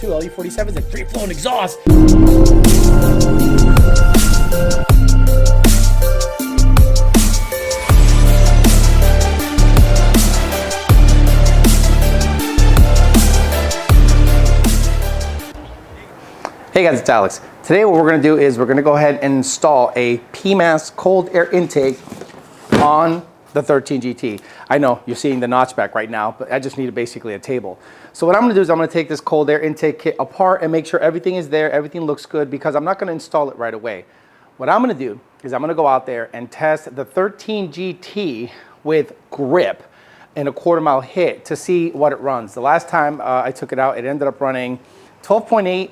2 LE47s, and free-flowing exhaust. Hey guys, it's Alex. Today what we're going to do is we're going to go ahead and install a Pmas cold air intake on the 13 GT. I know you're seeing the notchback right now, but I just needed basically a table. So what I'm going to do is I'm going to take this cold air intake kit apart and make sure everything is there, everything looks good, because I'm not going to install it right away. What I'm going to do is I'm going to go out there and test the 13 GT with grip in a 1/4 mile hit to see what it runs. The last time I took it out, it ended up running 12.8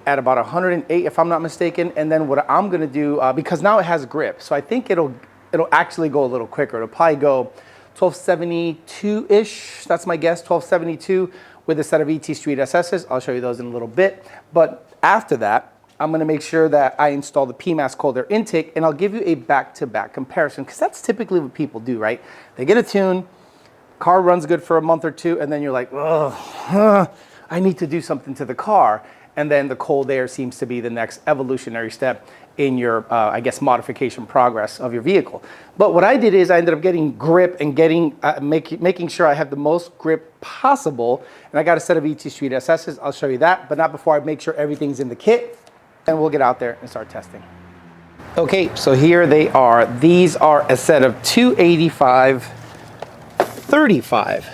at about 108 if I'm not mistaken. And then what I'm gonna do, because now it has grip, so I think it'll actually go a little quicker. It'll probably go 1272-ish, that's my guess, 1272 with a set of ET Street SS's. I'll show you those in a little bit. But after that, I'm gonna make sure that I install the Pmas cold air intake, and I'll give you a back-to-back comparison, because that's typically what people do, right? They get a tune, car runs good for a month or two, and then you're like, oh, I need to do something to the car. And then the cold air seems to be the next evolutionary step in your, I guess, modification progress of your vehicle. But what I did is I ended up getting grip and making sure I have the most grip possible. And I got a set of ET Street SS's. I'll show you that, but not before I make sure everything's in the kit. And we'll get out there and start testing. Okay, so here they are. These are a set of 285, 35,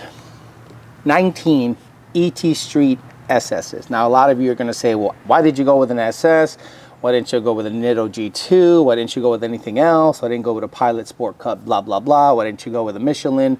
19 ET Street SS's. Now, a lot of you are going to say, well, why did you go with an SS? Why didn't you go with a Nitto G2? Why didn't you go with anything else? Why didn't you go with a Pilot Sport Cup, blah, blah, blah? Why didn't you go with a Michelin?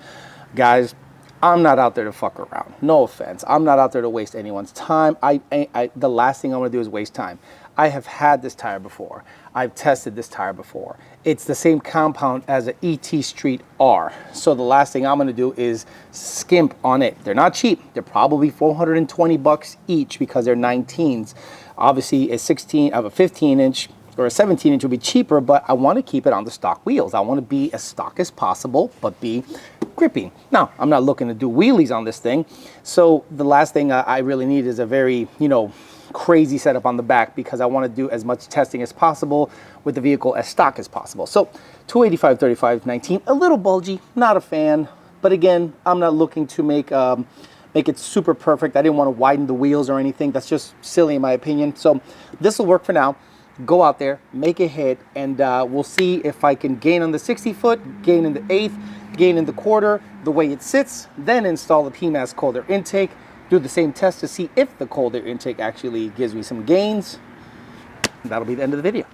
Guys, I'm not out there to fuck around. No offense. I'm not out there to waste anyone's time. The last thing I want to do is waste time. I have had this tire before. I've tested this tire before. It's the same compound as an ET Street R. So the last thing I'm gonna do is skimp on it. They're not cheap. They're probably 420 bucks each because they're 19s. Obviously a 15 inch or a 17 inch would be cheaper, but I wanna keep it on the stock wheels. I wanna be as stock as possible, but be grippy. Now, I'm not looking to do wheelies on this thing. So the last thing I really need is a very, crazy setup on the back, because I want to do as much testing as possible with the vehicle as stock as possible. So 285, 35, 19, a little bulgy, not a fan, but again, I'm not looking to make it super perfect. I didn't want to widen the wheels or anything. That's just silly in my opinion. So this will work for now. Go out there, make a hit, and we'll see if I can gain on the 60-foot, gain in the 1/8, gain in the 1/4, the way it sits, then install the Pmas cold air intake. Do the same test to see if the cold air intake actually gives me some gains. That'll be the end of the video.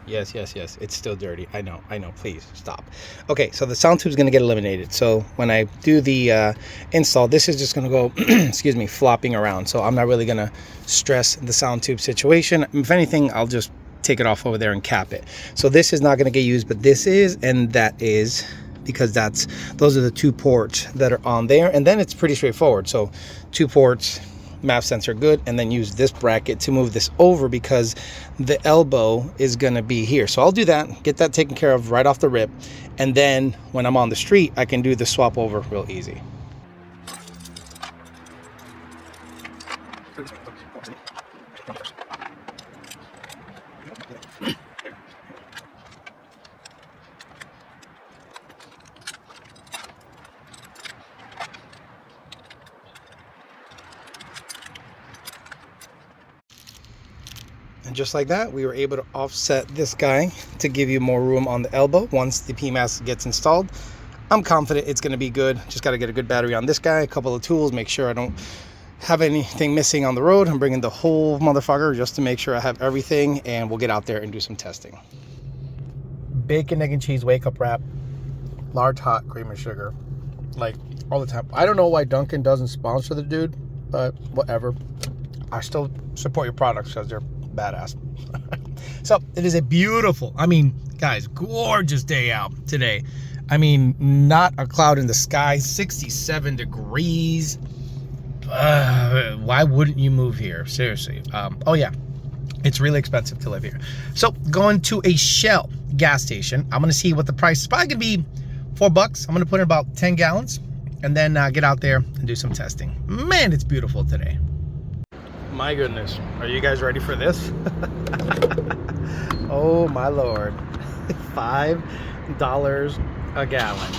Yes, it's still dirty. I know, please stop. Okay, so the sound tube is gonna get eliminated. So when I do the install, this is just gonna go, excuse me, flopping around. So I'm not really gonna stress the sound tube situation. If anything, I'll just take it off over there and cap it. So this is not gonna get used, but this is, and that is, because those are the 2 ports that are on there, and then it's pretty straightforward. So 2 ports, MAP sensor good, and then use this bracket to move this over because the elbow is gonna be here. So I'll do that, get that taken care of right off the rip, and then when I'm on the street, I can do the swap over real easy. And just like that, we were able to offset this guy to give you more room on the elbow once the Pmas gets installed. I'm confident it's going to be good. Just got to get a good battery on this guy, a couple of tools, make sure I don't have anything missing on the road. I'm bringing the whole motherfucker just to make sure I have everything, and we'll get out there and do some testing. Bacon, egg, and cheese wake-up wrap, large hot cream and sugar, like all the time. I don't know why Dunkin' doesn't sponsor the dude, but whatever. I still support your products because they're badass. So it is a beautiful, guys, gorgeous day out today. Not a cloud in the sky, 67 degrees. Why wouldn't you move here? Seriously. Oh yeah, it's really expensive to live here. So going to a Shell gas station. I'm gonna see what the price is. Probably gonna be $4. I'm gonna put in about 10 gallons and then get out there and do some testing. Man, it's beautiful today. My goodness, are you guys ready for this? Oh my lord. $5 a gallon.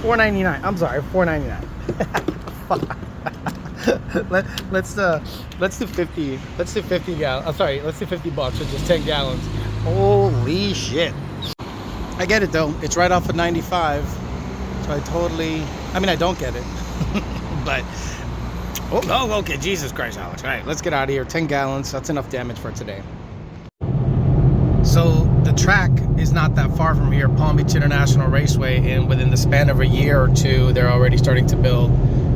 $4.99. I'm sorry, $4.99. Let's do 50. Let's do 50 gallons. I'm sorry, let's do $50 for just 10 gallons. Holy shit. I get it though. It's right off of 95. So I don't get it. But oh, okay. Jesus Christ, Alex. All right, let's get out of here. 10 gallons. That's enough damage for today. So the track is not that far from here, Palm Beach International Raceway, and within the span of a year or two, they're already starting to build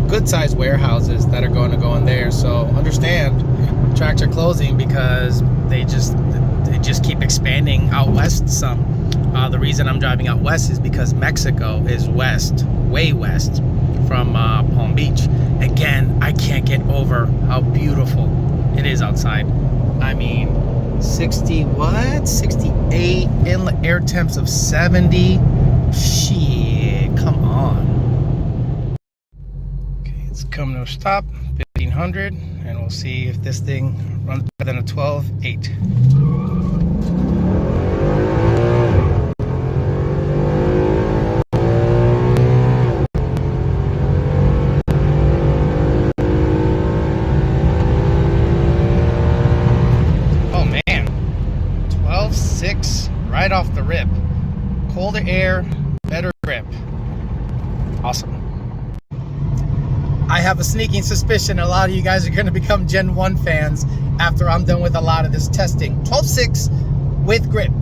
good-sized warehouses that are going to go in there. So understand, tracks are closing because they just keep expanding out west some. The reason I'm driving out west is because Mexico is west, way west from Palm Beach. Again, I can't get over how beautiful it is outside. I mean, 68 inlet air temps of 70. Shit, come on. Okay, it's coming to a stop, 1500, and we'll see if this thing runs better than a 12.8. Right off the rip. Colder air, better grip. Awesome. I have a sneaking suspicion a lot of you guys are going to become Gen 1 fans after I'm done with a lot of this testing. 12.6 with grip.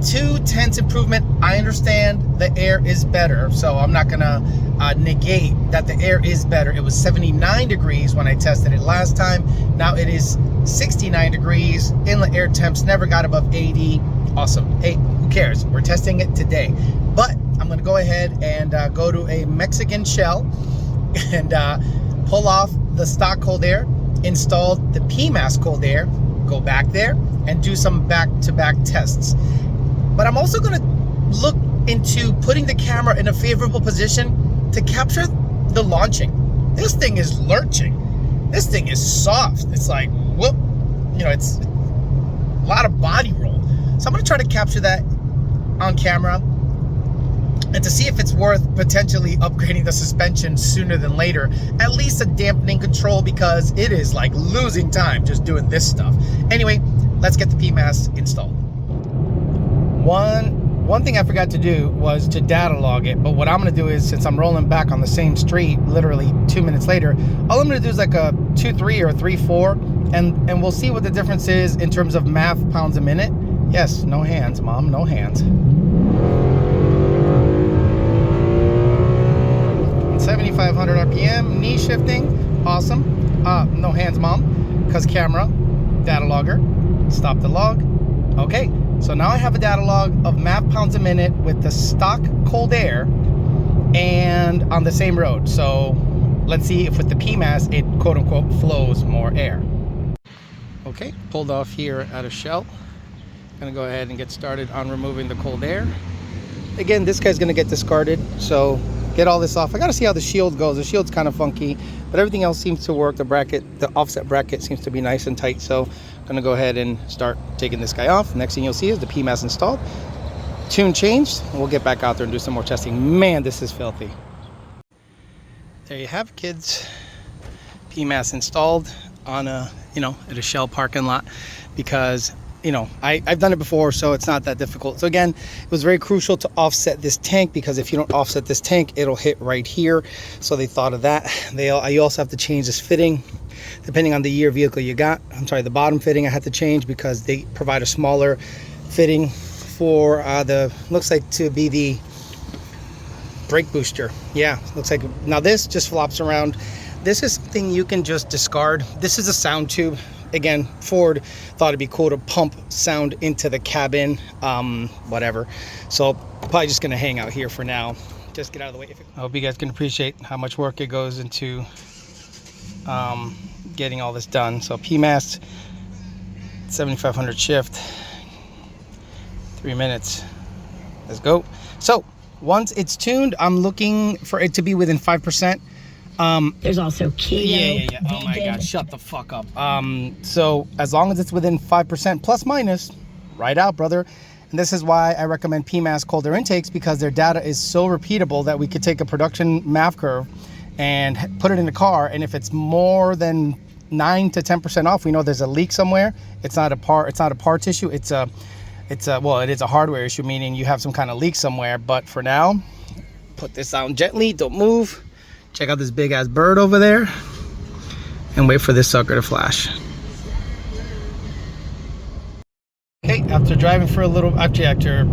2/10 improvement. I understand the air is better, so I'm not going to negate that the air is better. It was 79 degrees when I tested it last time. Now it is 69 degrees. Inlet air temps never got above 80. Awesome. Hey, who cares? We're testing it today. But I'm going to go ahead and go to a Mexican Shell and pull off the stock cold air, install the Pmas cold air, go back there and do some back-to-back tests. But I'm also going to look into putting the camera in a favorable position to capture the launching. This thing is lurching. This thing is soft. It's like, whoop, it's a lot of body roll. So I'm going to try to capture that on camera and to see if it's worth potentially upgrading the suspension sooner than later. At least a dampening control, because it is like losing time just doing this stuff. Anyway, let's get the Pmas installed. One thing I forgot to do was to data log it, but what I'm going to do is, since I'm rolling back on the same street literally 2 minutes later, all I'm going to do is like a 2.3 or a 3.4, and we'll see what the difference is in terms of MAF pounds a minute. Yes, no hands, Mom, no hands. 7,500 RPM, knee shifting, awesome. No hands, Mom, because camera, data logger, stop the log. Okay, so now I have a data log of MAF pounds a minute with the stock cold air and on the same road. So let's see if with the Pmas it quote unquote flows more air. Okay, pulled off here at a Shell. Gonna go ahead and get started on removing the cold air. Again, this guy's gonna get discarded, so get all this off. I gotta see how the shield goes. The shield's kind of funky, but everything else seems to work. The bracket, the offset bracket seems to be nice and tight, so I'm gonna go ahead and start taking this guy off. Next thing you'll see is the Pmas installed, tune changed, and we'll get back out there and do some more testing. Man, this is filthy. There you have it, kids. Pmas installed on a, at a Shell parking lot, because I've done it before, so it's not that difficult. So again, it was very crucial to offset this tank, because if you don't offset this tank, it'll hit right here. So they thought of that. You also have to change this fitting depending on the year vehicle you got. I'm sorry, the bottom fitting I had to change because they provide a smaller fitting for looks like to be the brake booster. Yeah, looks like. Now this just flops around. This is something you can just discard. This is a sound tube. Again, Ford thought it'd be cool to pump sound into the cabin, whatever. So probably just gonna hang out here for now. Just get out of the way. I hope you guys can appreciate how much work it goes into getting all this done. So Pmas, 7,500 shift, 3 minutes. Let's go. So once it's tuned, I'm looking for it to be within 5%. There's also keto. Yeah. Oh my God, shut the fuck up. So as long as it's within 5% plus minus, right out, brother. And this is why I recommend Pmas cold air intakes, because their data is so repeatable that we could take a production MAV curve and put it in the car, and if it's more than 9 to 10% off, we know there's a leak somewhere. It's not a part issue. It is a hardware issue, meaning you have some kind of leak somewhere. But for now, put this down gently, don't move. Check out this big ass bird over there, and wait for this sucker to flash. Okay, after driving for a little, after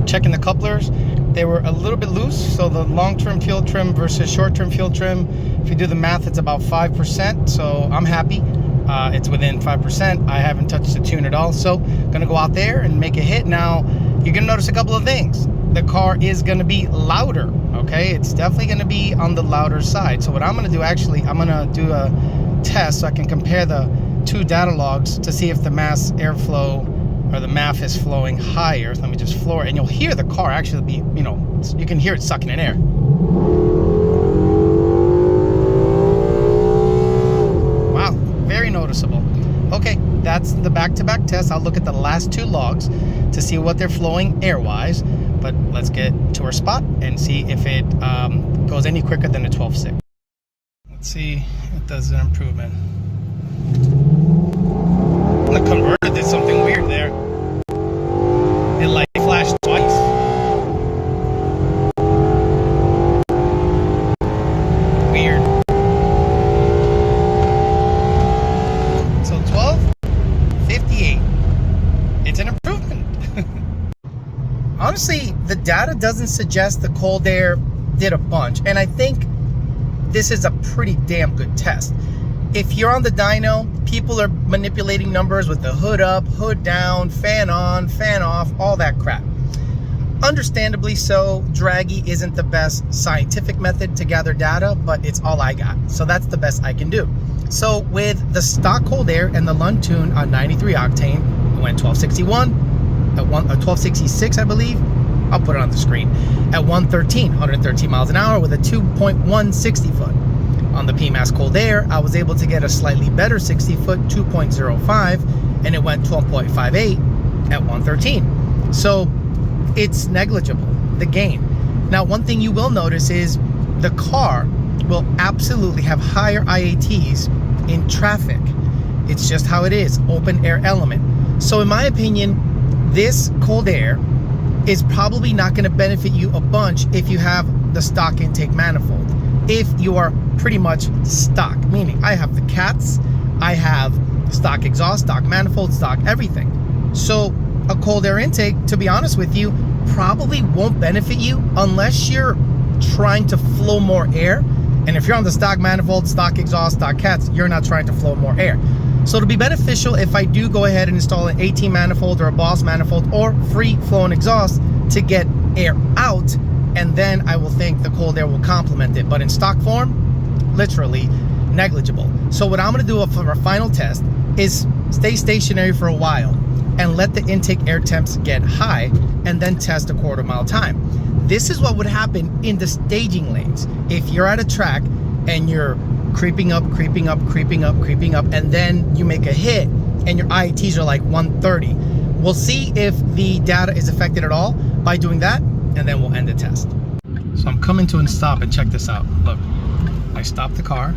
checking the couplers, they were a little bit loose. So the long-term field trim versus short-term field trim, if you do the math, it's about 5%. So I'm happy. It's within 5%. I haven't touched the tune at all. So gonna go out there and make a hit. Now, you're gonna notice a couple of things. The car is gonna be louder, okay? It's definitely gonna be on the louder side. So what I'm gonna do, actually, I'm gonna do a test so I can compare the two data logs to see if the mass airflow or the MAF is flowing higher. So let me just floor it, and you'll hear the car actually be, you can hear it sucking in air. Wow, very noticeable. Okay, that's the back-to-back test. I'll look at the last two logs to see what they're flowing air-wise, but let's get to our spot and see if it goes any quicker than a 12.6. Let's see if it does an improvement. The converter did something weird there. It like flashed twice. Weird. So 12.58. It's an improvement. Honestly, the data doesn't suggest the cold air did a bunch, and I think this is a pretty damn good test. If you're on the dyno, people are manipulating numbers with the hood up, hood down, fan on, fan off, all that crap. Understandably so, draggy isn't the best scientific method to gather data, but it's all I got. So that's the best I can do. So with the stock cold air and the Lund tune on 93 octane, it went 1261, at 1266, I believe. I'll put it on the screen. At 113 miles an hour with a 2.1 60 foot. On the Pmas cold air, I was able to get a slightly better 60 foot, 2.05, and it went 12.58 at 113. So it's negligible, the gain. Now, one thing you will notice is the car will absolutely have higher IATs in traffic. It's just how it is, open air element. So in my opinion, this cold air is probably not going to benefit you a bunch if you have the stock intake manifold. If you are pretty much stock, meaning I have the cats, I have stock exhaust, stock manifold, stock everything. So a cold air intake, to be honest with you, probably won't benefit you unless you're trying to flow more air. And if you're on the stock manifold, stock exhaust, stock cats, you're not trying to flow more air. So it'll be beneficial if I do go ahead and install an 18 manifold or a Boss manifold or free flowing exhaust to get air out, and then I will think the cold air will complement it. But in stock form, literally negligible. So what I'm gonna do for our final test is stay stationary for a while and let the intake air temps get high, and then test a quarter mile time. This is what would happen in the staging lanes. If you're at a track and you're creeping up, and then you make a hit and your IATs are like 130. We'll see if the data is affected at all by doing that, and then we'll end the test. So I'm coming to a stop, and check this out. Look, I stopped the car,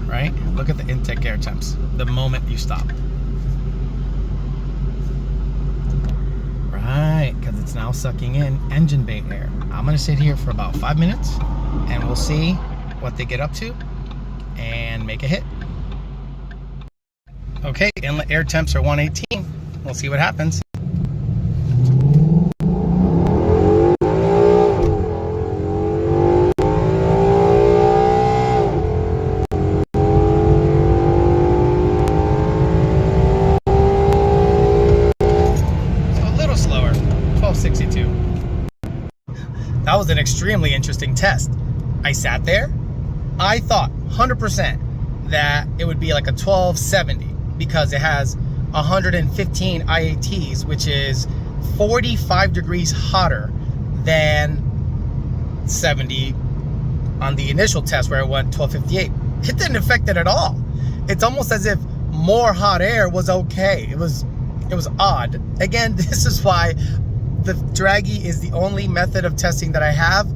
right? Look at the intake air temps the moment you stop. Right, because it's now sucking in engine bay air. I'm gonna sit here for about 5 minutes, and we'll see what they get up to and make a hit. Okay, inlet air temps are 118. We'll see what happens. That was an extremely interesting test. I sat there. I thought 100% that it would be like a 1270 because it has 115 IATs, which is 45 degrees hotter than 70 on the initial test where it went 1258. it didn't affect it at all. It's almost as if more hot air was okay. It was odd. Again, this is why the Draggy is the only method of testing that I have,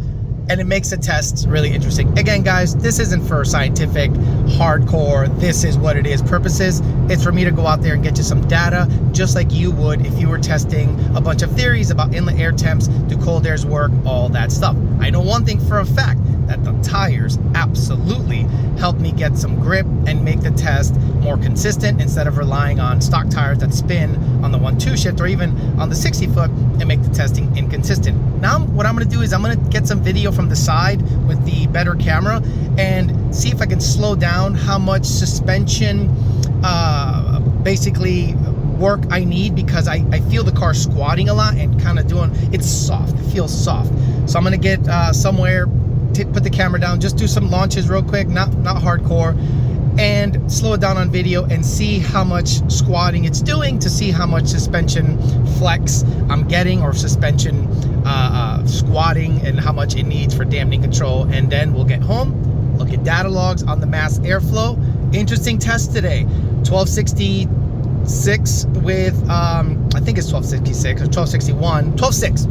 and it makes the tests really interesting. Again, guys, this isn't for scientific, hardcore, this is what it is purposes. It's for me to go out there and get you some data, just like you would if you were testing a bunch of theories about inlet air temps, do cold airs work, all that stuff. I know one thing for a fact, that the tires absolutely help me get some grip and make the test more consistent instead of relying on stock tires that spin on the 1-2 shift or even on the 60 foot and make the testing inconsistent. Now what I'm going to do is I'm going to get some video from the side with the better camera and see if I can slow down how much suspension basically work I need, because I feel the car squatting a lot and kind of doing, it's soft, it feels soft. So I'm going to get somewhere, put the camera down, just do some launches real quick, not hardcore, and slow it down on video and see how much squatting it's doing, to see how much suspension flex I'm getting, or suspension squatting, and how much it needs for dampening control. And then we'll get home, look at data logs on the mass airflow. Interesting test today, 1266 with I think it's 1266 or 1261, 12.6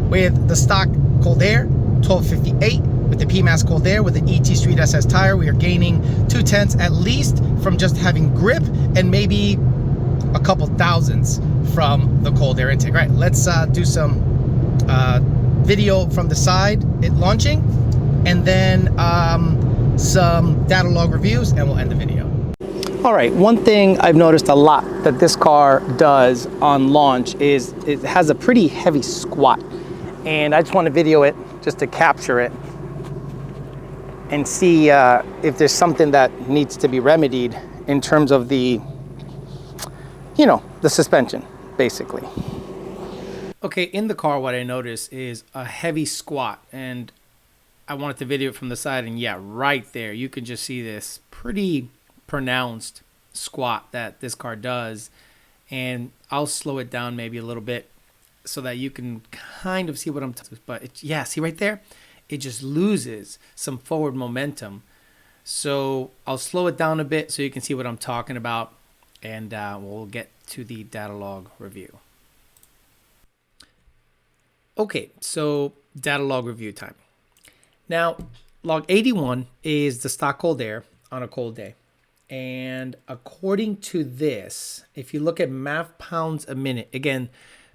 with the stock cold air, 1258 with the Pmas cold air with the ET Street SS tire. We are gaining 0.2 at least from just having grip, and maybe a couple thousandths from the cold air intake. All right, let's do some video from the side, it launching, and then some data log reviews, and we'll end the video. All right, one thing I've noticed a lot that this car does on launch is it has a pretty heavy squat. And I just want to video it just to capture it and see if there's something that needs to be remedied in terms of the, you know, the suspension, basically. Okay, in the car, what I noticed is a heavy squat, and I wanted to video it from the side, and yeah, right there, you can just see this pretty pronounced squat that this car does. And I'll slow it down maybe a little bit so that you can kind of see what I'm talking about. But yeah, see right there? It just loses some forward momentum. So I'll slow it down a bit so you can see what I'm talking about, and we'll get to the data log review. Okay, so data log review time. Now, log 81 is the stock cold air on a cold day. And according to this, if you look at MAF pounds a minute, again,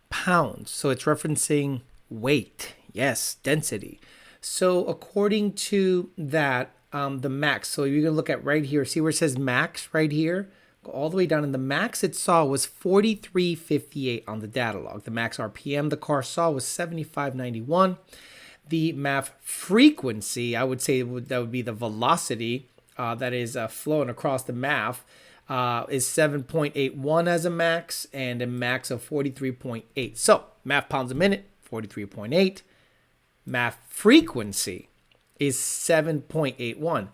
pounds, so it's referencing weight, yes, density. So according to that, the max, so you're gonna look at right here, see where it says max right here, go all the way down, and the max it saw was 43.58 on the data log. The max RPM the car saw was 75.91. The MAF frequency, I would say that would be the velocity that is flowing across the MAF, is 7.81 as a max, and a max of 43.8. So MAF pounds a minute, 43.8. MAF frequency is 7.81.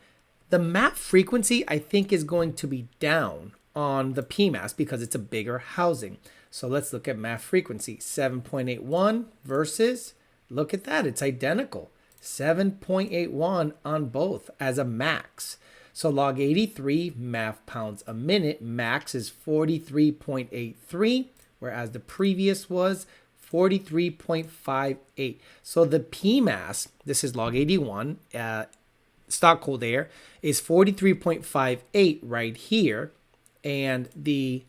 The MAF frequency, I think, is going to be down on the Pmas because it's a bigger housing. So let's look at MAF frequency. 7.81 versus, look at that, it's identical. 7.81 on both as a max. So log 83 MAF pounds a minute, max is 43.83, whereas the previous was 43.58. So the Pmas, this is log 81, stock cold air, is 43.58 right here. And the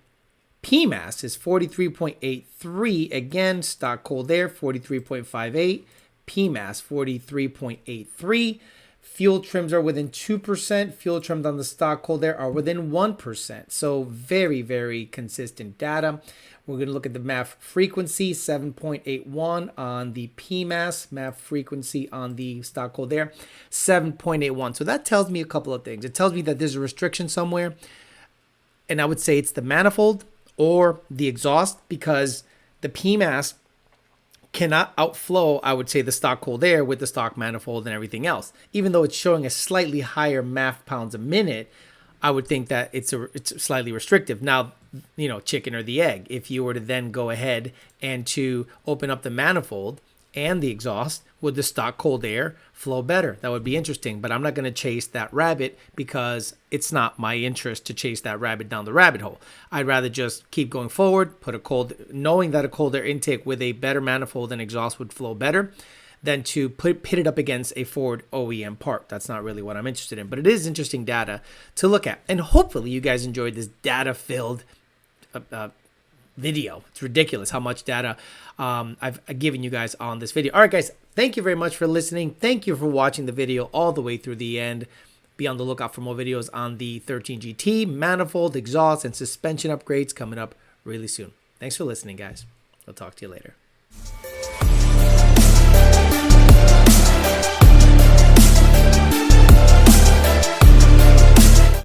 Pmas is 43.83, again, stock cold air, 43.58, Pmas 43.83. Fuel trims are within 2%. Fuel trims on the stock cold air are within 1%. So very, very consistent data. We're going to look at the MAF frequency, 7.81 on the Pmas, MAF frequency on the stock cold air, 7.81. So that tells me a couple of things. It tells me that there's a restriction somewhere, and I would say it's the manifold or the exhaust, because the Pmas cannot outflow, I would say, the stock cold air with the stock manifold and everything else. Even though it's showing a slightly higher MAF pounds a minute, I would think that it's slightly restrictive. Now, you know, chicken or the egg. If you were to then go ahead and to open up the manifold and the exhaust, would the stock cold air flow better? That would be interesting, but I'm not going to chase that rabbit because it's not my interest to chase that rabbit down the rabbit hole. I'd rather just keep going forward, knowing that a cold air intake with a better manifold and exhaust would flow better than to pit it up against a Ford OEM part. That's not really what I'm interested in, but it is interesting data to look at. And hopefully you guys enjoyed this data-filled video. It's ridiculous how much data I've given you guys on this video. All right, guys, thank you very much for listening. Thank you for watching the video all the way through the end. Be on the lookout for more videos on the 13 GT, manifold, exhaust, and suspension upgrades coming up really soon. Thanks for listening, guys. I'll talk to you later.